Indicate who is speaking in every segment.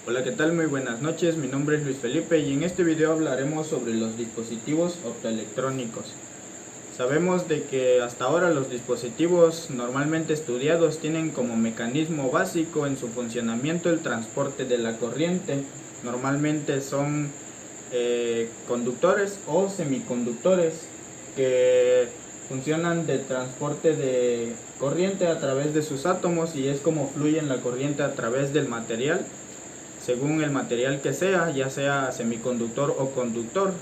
Speaker 1: Hola, ¿qué tal? Muy buenas noches, mi nombre es Luis Felipe y en este video hablaremos sobre los dispositivos optoelectrónicos. Sabemos de que hasta ahora los dispositivos normalmente estudiados tienen como mecanismo básico en su funcionamiento el transporte de la corriente. Normalmente son conductores o semiconductores que funcionan de transporte de corriente a través de sus átomos y es como fluye la corriente a través del material según el material que sea, ya sea semiconductor o conductor.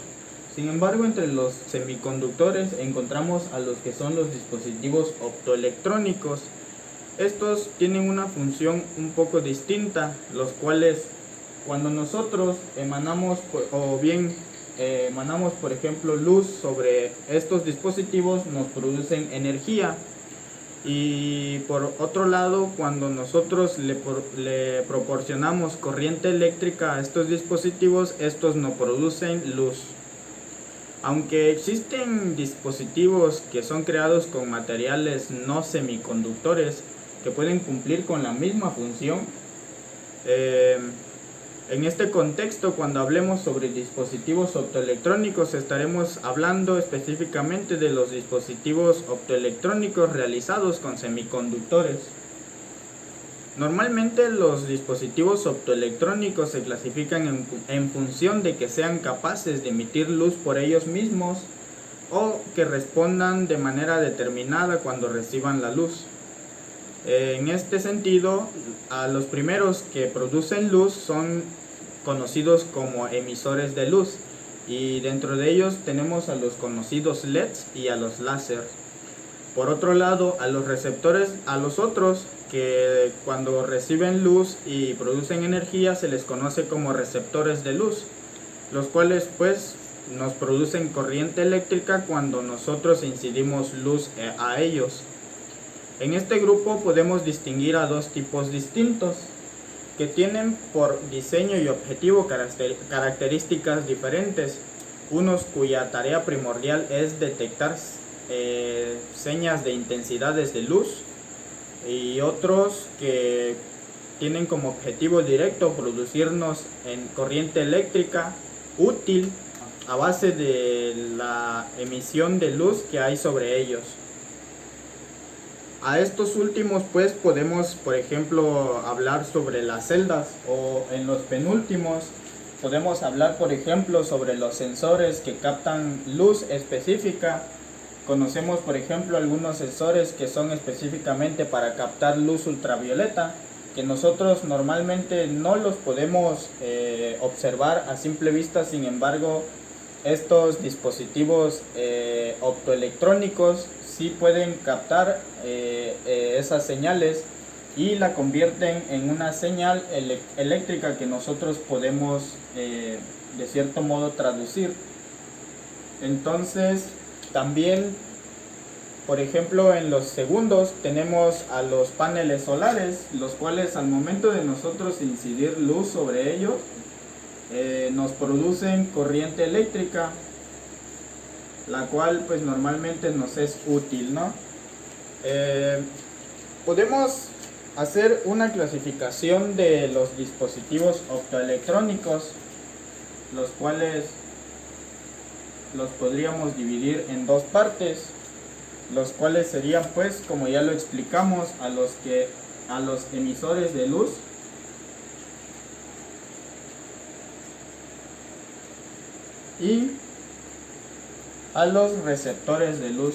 Speaker 1: Sin embargo, entre los semiconductores encontramos a los que son los dispositivos optoelectrónicos. Estos tienen una función un poco distinta, los cuales cuando nosotros emanamos emanamos por ejemplo luz sobre estos dispositivos, nos producen energía. Y por otro lado, cuando nosotros le proporcionamos corriente eléctrica a estos dispositivos, estos no producen luz. Aunque existen dispositivos que son creados con materiales no semiconductores que pueden cumplir con la misma función, en este contexto, cuando hablemos sobre dispositivos optoelectrónicos, estaremos hablando específicamente de los dispositivos optoelectrónicos realizados con semiconductores. Normalmente los dispositivos optoelectrónicos se clasifican en función de que sean capaces de emitir luz por ellos mismos o que respondan de manera determinada cuando reciban la luz. En este sentido, a los primeros que producen luz son conocidos como emisores de luz, y dentro de ellos tenemos a los conocidos LEDs y a los láser. Por otro lado, a los receptores, a los otros que cuando reciben luz y producen energía se les conoce como receptores de luz, los cuales pues nos producen corriente eléctrica cuando nosotros incidimos luz a ellos. En este grupo podemos distinguir a dos tipos distintos que tienen por diseño y objetivo características diferentes. Unos cuya tarea primordial es detectar señas de intensidades de luz, y otros que tienen como objetivo directo producirnos en corriente eléctrica útil a base de la emisión de luz que hay sobre ellos. A estos últimos pues podemos, por ejemplo, hablar sobre las celdas, o en los penúltimos podemos hablar, por ejemplo, sobre los sensores que captan luz específica. Conocemos, por ejemplo, algunos sensores que son específicamente para captar luz ultravioleta, que nosotros normalmente no los podemos observar a simple vista. Sin embargo, estos dispositivos optoelectrónicos sí pueden captar esas señales y la convierten en una señal eléctrica que nosotros podemos de cierto modo traducir. Entonces, también, por ejemplo, en los segundos tenemos a los paneles solares, los cuales al momento de nosotros incidir luz sobre ellos, nos producen corriente eléctrica, la cual pues normalmente nos es útil, ¿no? Podemos hacer una clasificación de los dispositivos optoelectrónicos, los cuales los podríamos dividir en dos partes, los cuales serían pues, como ya lo explicamos, a los emisores de luz y a los receptores de luz.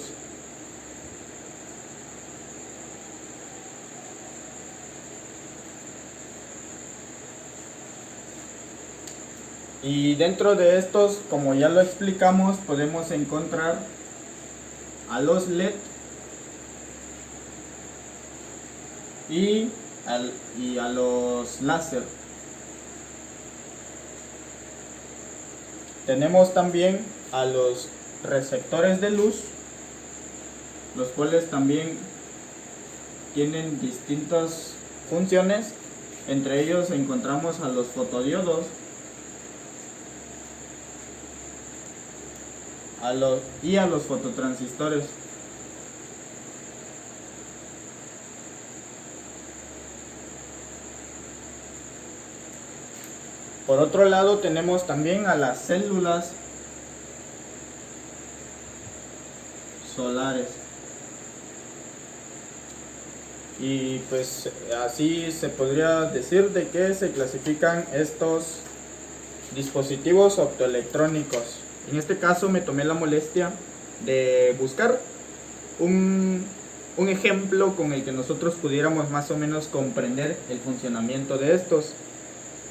Speaker 1: Y dentro de estos, como ya lo explicamos, podemos encontrar a los LED y a los láser. Tenemos también a los receptores de luz, los cuales también tienen distintas funciones. Entre ellos encontramos a los fotodiodos, y a los fototransistores. Por otro lado tenemos también a las células solares. Y pues así se podría decir de que se clasifican estos dispositivos optoelectrónicos. En este caso me tomé la molestia de buscar un ejemplo con el que nosotros pudiéramos más o menos comprender el funcionamiento de estos.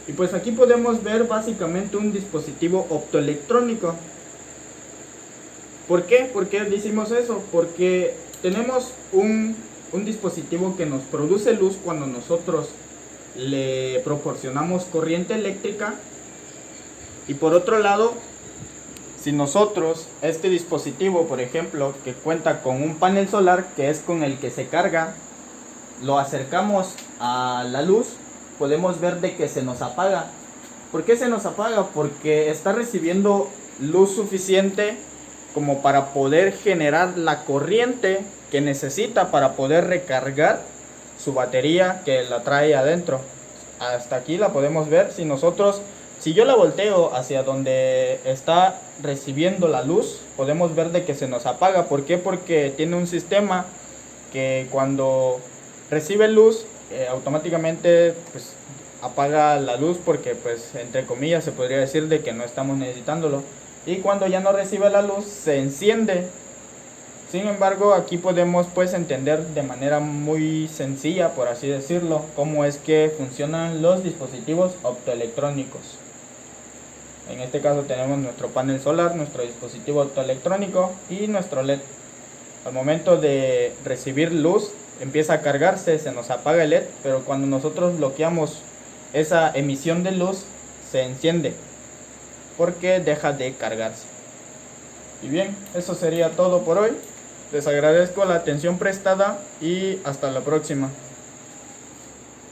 Speaker 1: Y pues aquí podemos ver básicamente un dispositivo optoelectrónico. ¿Por qué? ¿Por qué decimos eso? Porque tenemos un dispositivo que nos produce luz cuando nosotros le proporcionamos corriente eléctrica. Y por otro lado, si nosotros, este dispositivo, por ejemplo, que cuenta con un panel solar, que es con el que se carga, lo acercamos a la luz, podemos ver de que se nos apaga. ¿Por qué se nos apaga? Porque está recibiendo luz suficiente como para poder generar la corriente que necesita para poder recargar su batería que la trae adentro. Hasta aquí la podemos ver. Si yo la volteo hacia donde está recibiendo la luz, podemos ver de que se nos apaga. ¿Por qué? Porque tiene un sistema que cuando recibe luz, automáticamente pues apaga la luz, porque pues entre comillas se podría decir de que no estamos necesitándolo. Y cuando ya no recibe la luz, se enciende. Sin embargo, aquí podemos pues entender de manera muy sencilla, por así decirlo, cómo es que funcionan los dispositivos optoelectrónicos. En este caso tenemos nuestro panel solar, nuestro dispositivo optoelectrónico y nuestro LED. Al momento de recibir luz empieza a cargarse, se nos apaga el LED, pero cuando nosotros bloqueamos esa emisión de luz, se enciende porque deja de cargarse. Y bien, eso sería todo por hoy. Les agradezco la atención prestada y hasta la próxima.